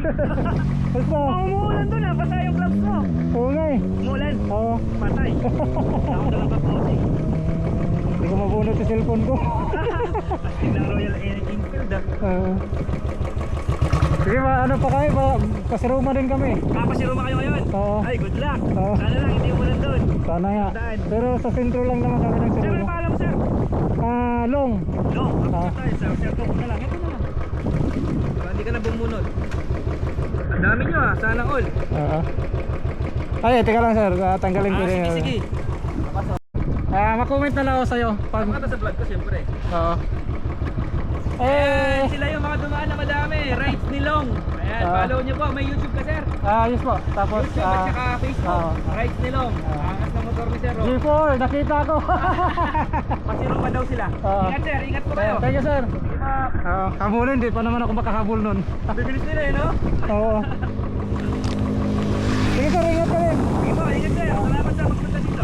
Basta. Umuulan doon ha, basta yung gloves mo. Oo nga eh. Umuulan, Oo. patay. Ako na lang pa-posing. Hindi ko mabunot sa cellphone ko. Tingnan Royal Enfield ah. Sige ba, ano pa kami? Pasiruma din kami. Kapasiruma kayo ngayon? Oo. Ay, good luck. Oo. Sana lang hindi umulan doon. Sana nga. Daan. Pero sa sentro lang naman kami ng Sir, siruma. may paalam mo sir? Long. No, Ah. ako tayo sir. Sir, ko na lang. Ito na lang. Diba, hindi ka na bumunod. Ang dami nyo ah, sana all. Oo. Ay, teka lang sir, tanggalin ko rin. Sige, sige. Ma-comment na lang ako sa'yo. Pag... Pagkata sa vlog ko siyempre. Oo. Ayan, sila yung mga dumaan na madami. Rides ni Long. Ayan, follow nyo po. May YouTube ka sir. Ayos po. Tapos, YouTube at saka Facebook. Rides ni Long. Angas ng motor ni sir. G4, nakita ko. Pasiro pa daw sila. Ingat sir, ingat po kayo. Thank you sir. Diba, Habulin, di pa naman ako makahabol nun. bibilis nila eh, no? Oo. Sige sir, ingat ka rin. Sige po, ingat sir. Salamat sa magpunta dito.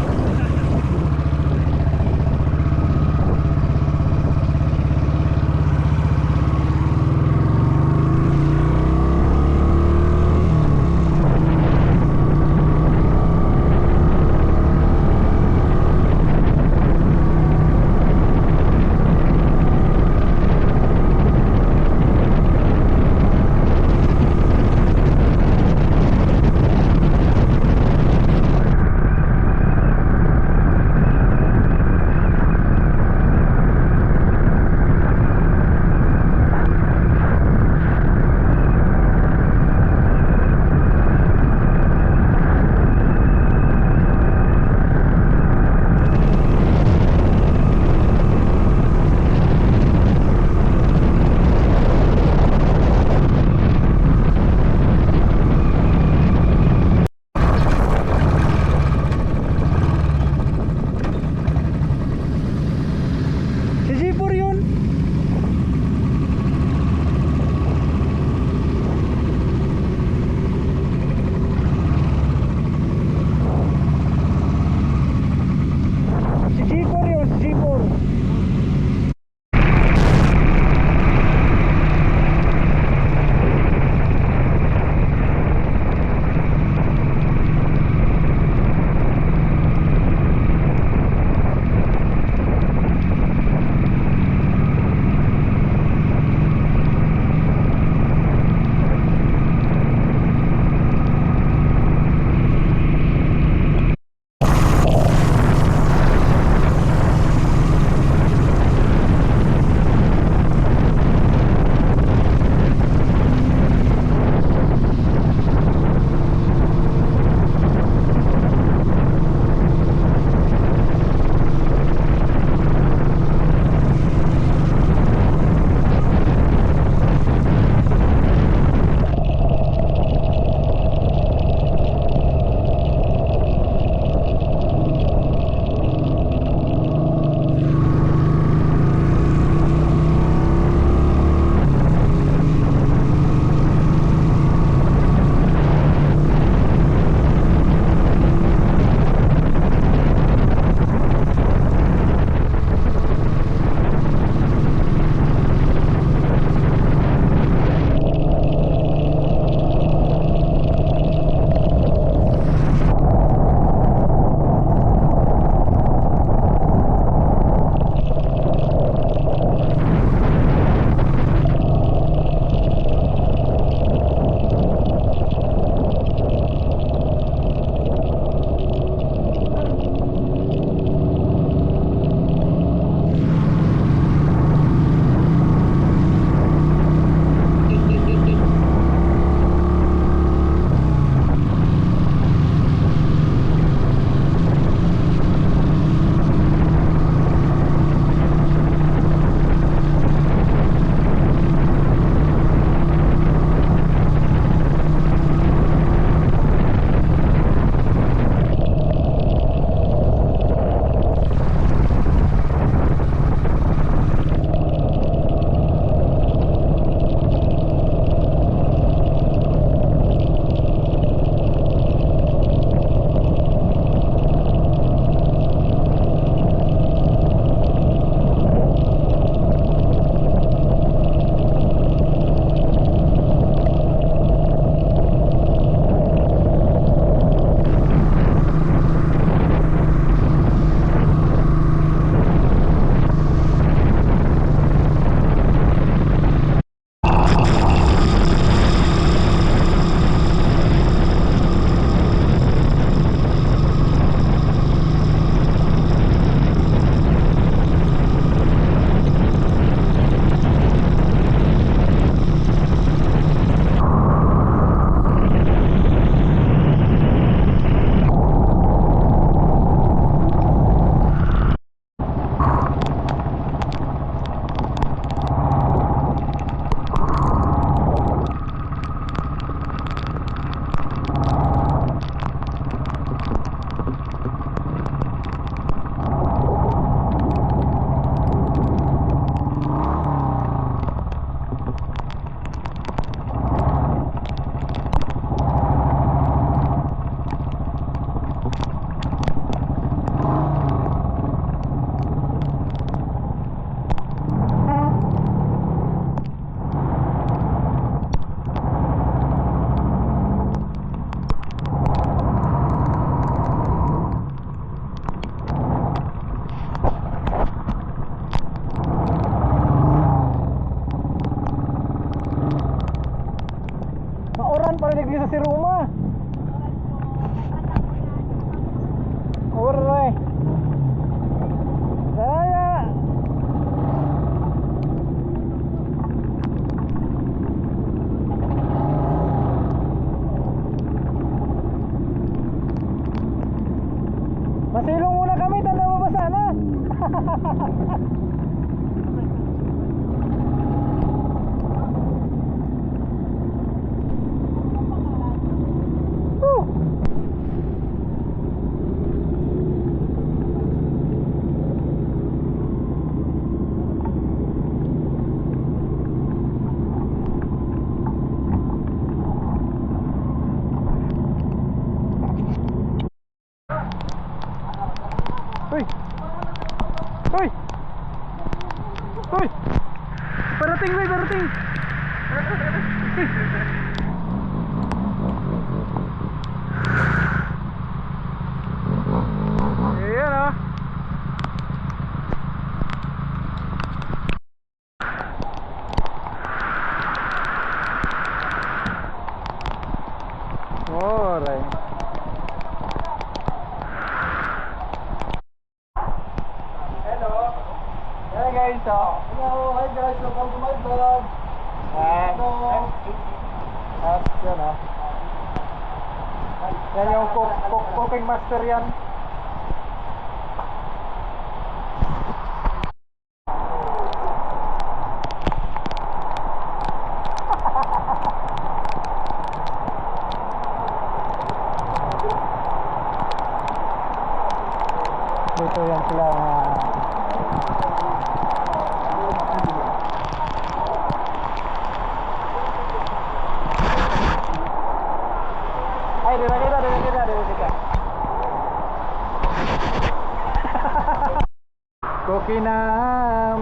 Masilong muna kami, tanda mo ba sana? Uy! Uy! Uy! Parating, boy, parating! Ayan o. Alright. Hey guys, hello, hi guys, welcome to my vlog. Hello. Yan yan yung cooking master yan. Dito yan sila ay, dito kita. Kokinam.